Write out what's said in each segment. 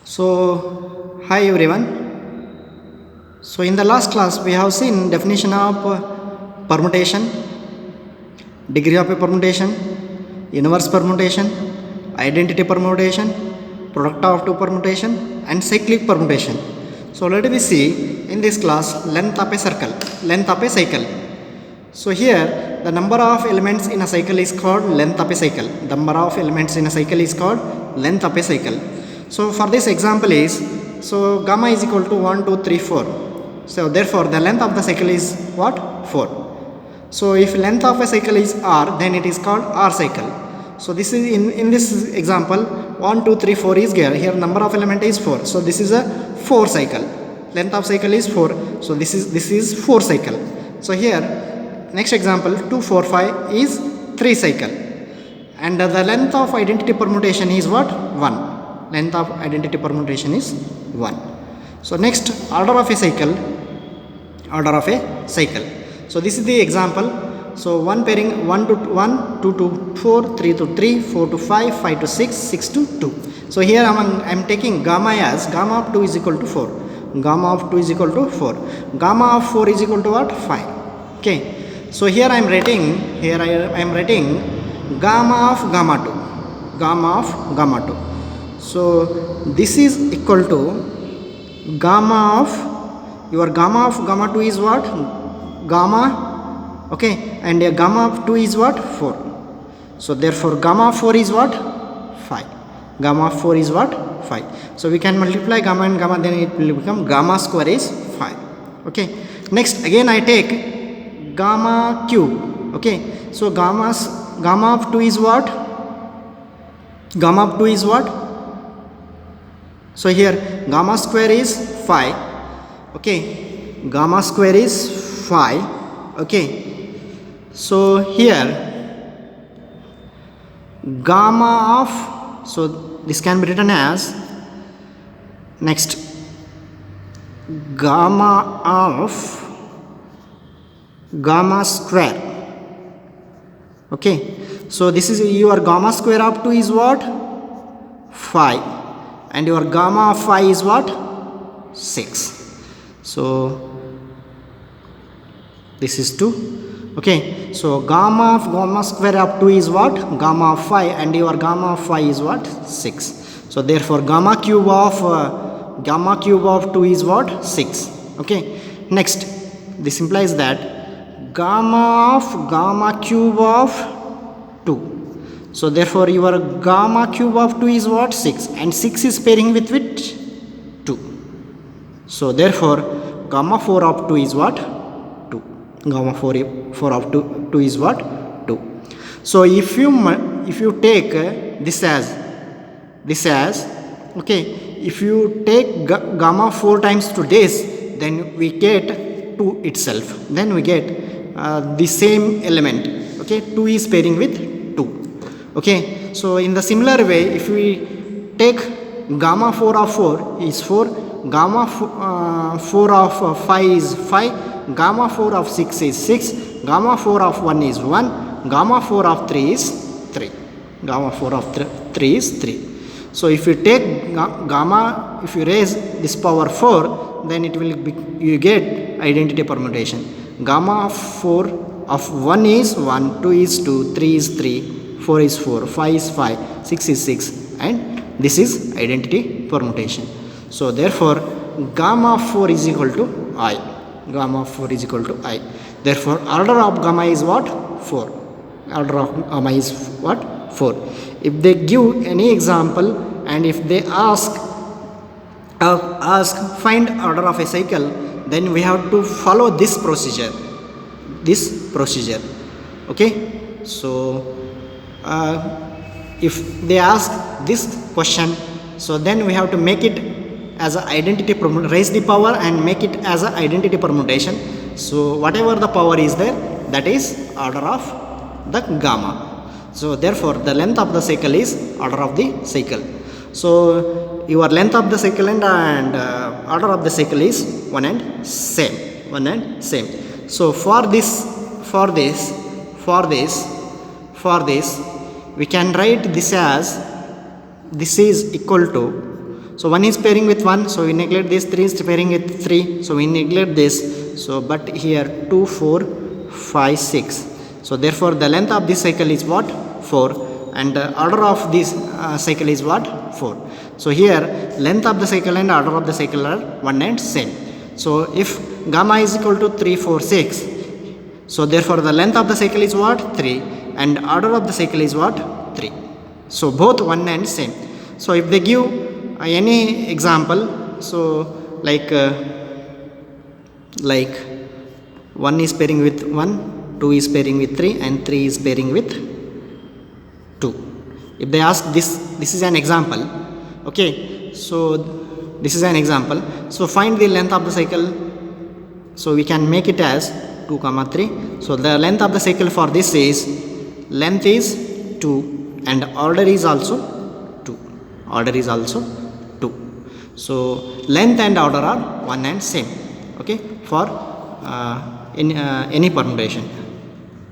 So, hi everyone. So, in the last class, we have seen definition of permutation, degree of a permutation, inverse permutation, identity permutation, product of two permutation, and cyclic permutation. So, let me see in this class length of a circle, length of a cycle. So, here the number of elements in a cycle is called length of a cycle. The number of elements in a cycle is called length of a cycle. So, for this example is, so gamma is equal to 1, 2, 3, 4. So, therefore, the length of the cycle is what? 4. So, if length of a cycle is r, then it is called r cycle. So, this is in this example 1, 2, 3, 4 is here number of element is 4. So, this is a 4 cycle. Length of cycle is 4. So, this is 4 cycle. So, here next example 2, 4, 5 is 3 cycle. And the length of identity permutation is what? 1. Length of identity permutation is 1. So, next order of a cycle. So, this is the example. So, one pairing 1 to 1, 2 to 4, 3 to 3, 4 to 5, 5 to 6, 6 to 2. So, here I am taking gamma as gamma of 2 is equal to 4. Gamma of 2 is equal to 4. Gamma of 4 is equal to what? 5. Okay. So, here I am writing gamma of gamma 2. Gamma of gamma 2. So, this is equal to gamma of, your gamma of gamma 2 is what? Gamma, okay, and a gamma of 2 is what? 4. So, therefore, gamma of 4 is what? 5. Gamma of 4 is what? 5. So, we can multiply gamma and gamma, then it will become gamma square is 5. Okay. Next, again I take gamma cube. Okay. So, gamma of 2 is what? Gamma of 2 is what? So, here gamma square is 5. Okay. Gamma square is 5. Okay. So, here gamma of, so this can be written as, next gamma of gamma square. Okay. So, this is your gamma square of 2 is what? 5. And your gamma of 5 is what? 6. So, this is 2. Okay. So, gamma square of 2 is what? Gamma of 5, and your gamma of 5 is what? 6. So, therefore, gamma cube of 2 is what? 6. Okay. Next, this implies that gamma of gamma cube of 2. So, therefore, your gamma cube of 2 is what? 6, and 6 is pairing with 2. So, therefore, gamma 4 of 2 is what? 2. Gamma 4 of 2 is what? 2. So, if you take this as, okay, if you take gamma 4 times to this, then we get 2 itself. Then we get the same element. Okay, 2 is pairing with 2. Okay, so in the similar way, if we take gamma 4 of 4 is 4, gamma 4 of 5 is 5, gamma 4 of 6 is 6, gamma 4 of 1 is 1, gamma 4 of 3 is 3. Gamma 4 of 3 is 3. So, if you take gamma, if you raise this power 4, then it will be, you get identity permutation. Gamma of 4 of 1 is 1, 2 is 2, 3 is 3, 4 is 4, 5 is 5, 6 is 6, and this is identity permutation. So, therefore, gamma of 4 is equal to I. Gamma of 4 is equal to I. Therefore, order of gamma is what? 4. Order of gamma is what? 4. If they give any example and if they ask find order of a cycle, then we have to follow this procedure. Okay. So, if they ask this question, so then we have to make it as an identity permutation, raise the power and make it as an identity permutation. So, whatever the power is there, that is order of the gamma. So, therefore, the length of the cycle is order of the cycle. So, your length of the cycle and order of the cycle is one and same. So, for this, we can write this as, this is equal to, So 1 is pairing with 1, so we neglect this. 3 is pairing with 3, so we neglect this. So but here 2, 4, 5, 6. So therefore the length of this cycle is what? 4, and the order of this cycle is what? 4. So here length of the cycle and order of the cycle are one and same. So if gamma is equal to 3, 4, 6, so therefore the length of the cycle is what? 3, and order of the cycle is what? 3. So both one and same. So if they give any example, so like 1 is pairing with 1, 2 is pairing with 3, and 3 is pairing with 2. If they ask this is an example. Okay, so this is an example. So find the length of the cycle. So we can make it as 2, 3. So the length of the cycle for this is, length is 2 and order is also 2. Order is also 2. So length and order are one and same. Okay, for any permutation.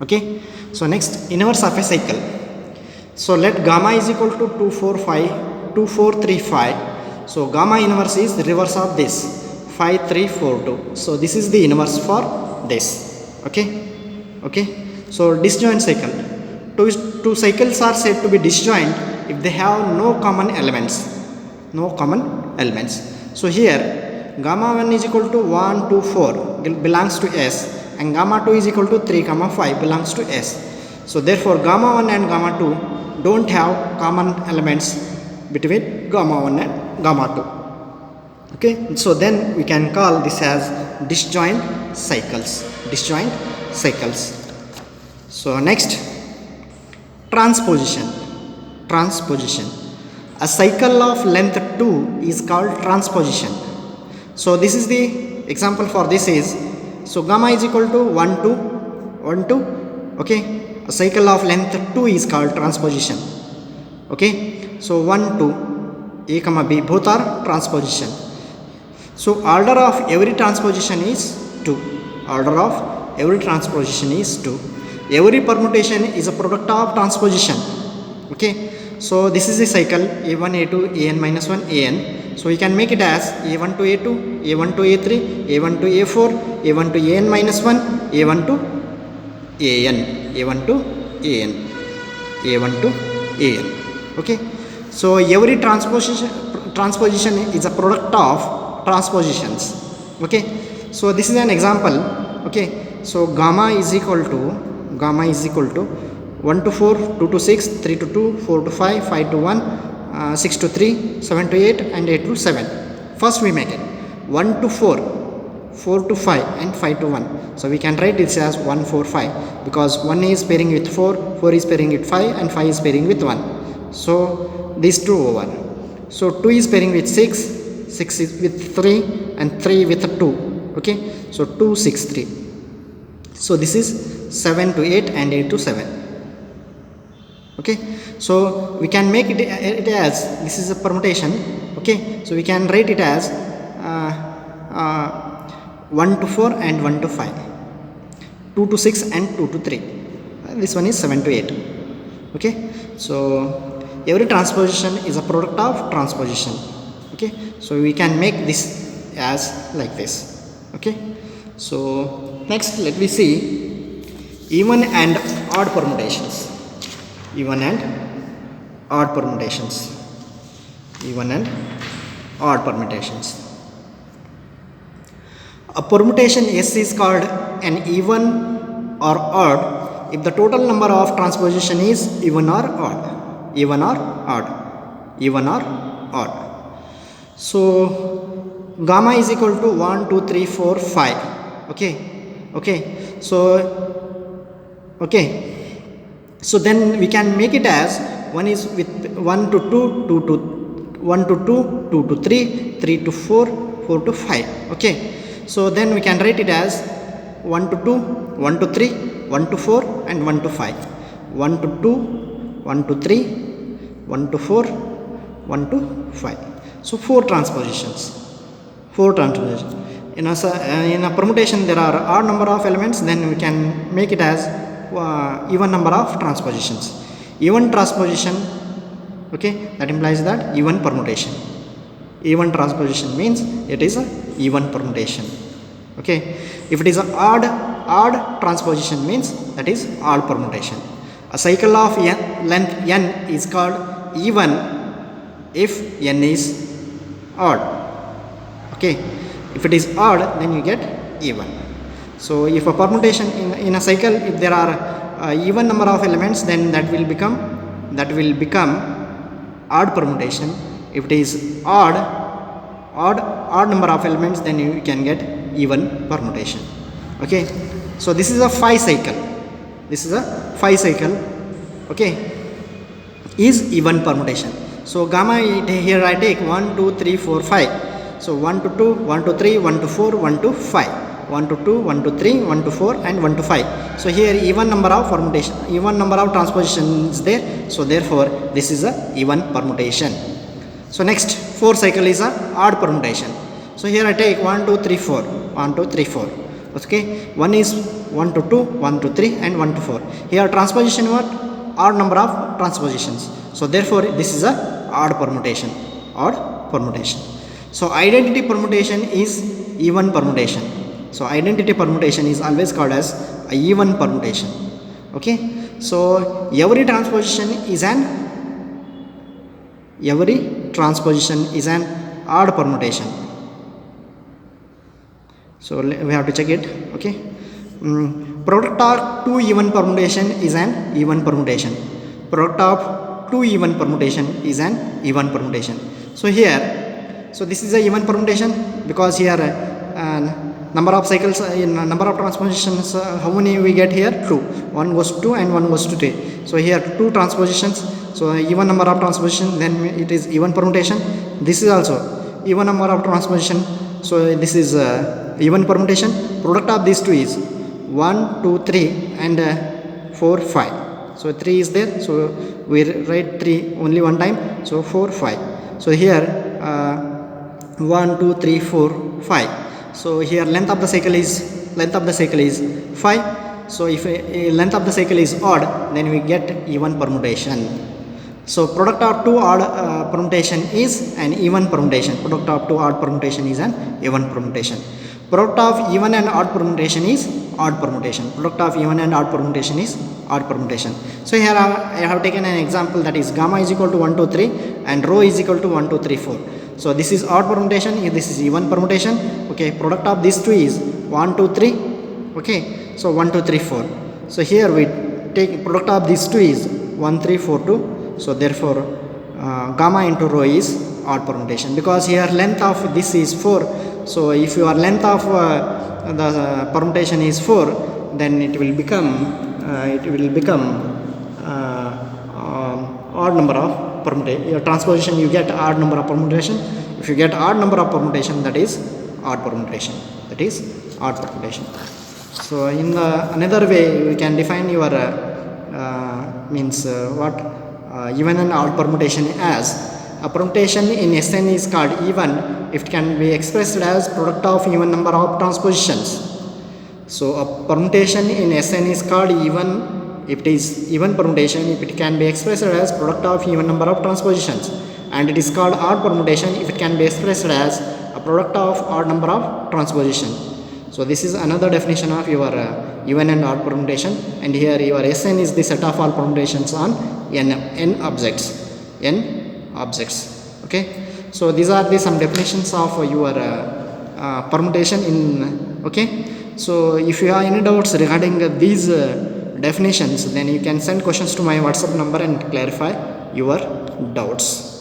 Okay, so next, inverse of a cycle. So let gamma is equal to 2, 4, 5, 2, 4, 3, 5. So gamma inverse is the reverse of this, 5, 3, 4, 2. So this is the inverse for this. Okay, okay. So disjoint cycle. Two cycles are said to be disjoint if they have no common elements. No common elements. So here gamma 1 is equal to 1, 2, 4 belongs to S, and gamma 2 is equal to 3, 5 belongs to S. So therefore gamma 1 and gamma 2 don't have common elements between gamma 1 and gamma 2. Okay, so then we can call this as disjoint cycles. Disjoint cycles. So next, transposition. Transposition. A cycle of length 2 is called transposition. So this is the example for this is, so gamma is equal to 1, 2, 1, 2. Okay, a cycle of length 2 is called transposition. Okay, so 1, 2, A comma B both are transposition. So order of every transposition is 2. Order of every transposition is 2. Every permutation is a product of transposition. Okay, so this is the cycle A1, A2, An minus 1, An. So we can make it as A1 to A2, A1 to A3, A1 to A4, A1 to An minus 1, A1 to An, A1 to An, A1 to An. Okay, so every transposition is a product of transpositions. Okay, so this is an example. Okay, so gamma is equal to 1 to 4, 2 to 6, 3 to 2, 4 to 5, 5 to 1, 6 to 3, 7 to 8, and 8 to 7. First we make it 1 to 4, 4 to 5, and 5 to 1. So we can write this as 1, 4, 5 because 1 is pairing with 4, 4 is pairing with 5, and 5 is pairing with 1. So these two over. So 2 is pairing with 6, 6 is with 3, and 3 with 2. Okay, so 2, 6, 3. So this is 7 to 8 and 8 to 7. Okay, so we can make it as, this is a permutation. Okay, so we can write it as 1 to 4 and 1 to 5, 2 to 6 and 2 to 3. This one is 7 to 8. Okay, so every transposition is a product of transposition. Okay, so we can make this as like this. Okay, so next let me see even and odd permutations. Even and odd permutations. Even and odd permutations. A permutation S is called an even or odd if the total number of transposition is even or odd. Even or odd. Even or odd. So gamma is equal to 1, 2, 3, 4, 5. Okay. Okay. So then we can make it as 1 is with 1 to 2, 2 to 1 to 2, 2 to 3, 3 to 4, 4 to 5. Okay, so then we can write it as 1 to 2, 1 to 3, 1 to 4, and 1 to 5. 1 to 2, 1 to 3, 1 to 4, 1 to 5. So 4 transpositions. 4 transpositions. In a permutation there are odd number of elements, then we can make it as even number of transpositions. Even transposition, okay, that implies that even permutation. Even transposition means it is a even permutation. Okay, if it is a odd transposition means that is odd permutation. A cycle of length n is called even if n is odd. Okay, if it is odd, then you get even. So if a permutation in a cycle, if there are even number of elements, then that will become odd permutation. If it is odd number of elements, then you can get even permutation. Okay, so this is a 5 cycle. Okay, is even permutation. So gamma, here I take 1 2 3 4 5. So 1 to 2, 1 to 3, 1 to 4, 1 to 5, 1 to 2, 1 to 3, 1 to 4, and 1 to 5. So here even number of permutation, even number of transposition is there. So therefore this is a even permutation. So next 4 cycle is a odd permutation. So here I take 1 2 3 4, 1 2 3 4. Okay, one is 1 to 2, 1 to 3, and 1 to 4. Here transposition what? Odd number of transpositions. So therefore this is a odd permutation. So identity permutation is even permutation. So identity permutation is always called as a even permutation. Okay, so every transposition is an odd permutation. So we have to check it. Okay, product of 2 even permutation is an even permutation. Product of 2 even permutation is an even permutation. So here, so this is a even permutation because here number of cycles in number of transpositions, how many we get here? 2. One goes to 2 and one goes to 3. So here 2 transpositions. So even number of transposition, then it is even permutation. This is also even number of transposition. So this is even permutation. Product of these two is 1 2 3 and 4 5. So 3 is there. So we write 3 only one time. So 4 5. So here 1 2 3 4 5. So here length of the cycle is 5. So if length of the cycle is odd, then we get even permutation. So product of 2 odd permutation is an even permutation. Product of 2 odd permutation is an even permutation. Product of even and odd permutation is odd permutation. Product of even and odd permutation is odd permutation. So here I have taken an example, that is gamma is equal to 1 2 3 and rho is equal to 1 2 3 4. So this is odd permutation, this is even permutation. Okay, product of these two is 1 2 3. Okay, so 1 2 3 4. So here we take product of these two is 1 3 4 2. So therefore gamma into rho is odd permutation because here length of this is 4. So if your length of the permutation is 4, then it will become odd number of permutation. Your transposition, you get odd number of permutation. If you get odd number of permutation, that is odd permutation. So in another way, we can define your even and odd permutation as a permutation in Sn is called even if it can be expressed as product of even number of transpositions. So a permutation in Sn is called even if it is even permutation if it can be expressed as product of even number of transpositions, and it is called odd permutation if it can be expressed as a product of odd number of transposition. So this is another definition of your even and odd permutation, and here your Sn is the set of all permutations on n objects. Okay, so these are some definitions of your permutation in. Okay, so if you have any doubts regarding these definitions, then you can send questions to my WhatsApp number and clarify your doubts.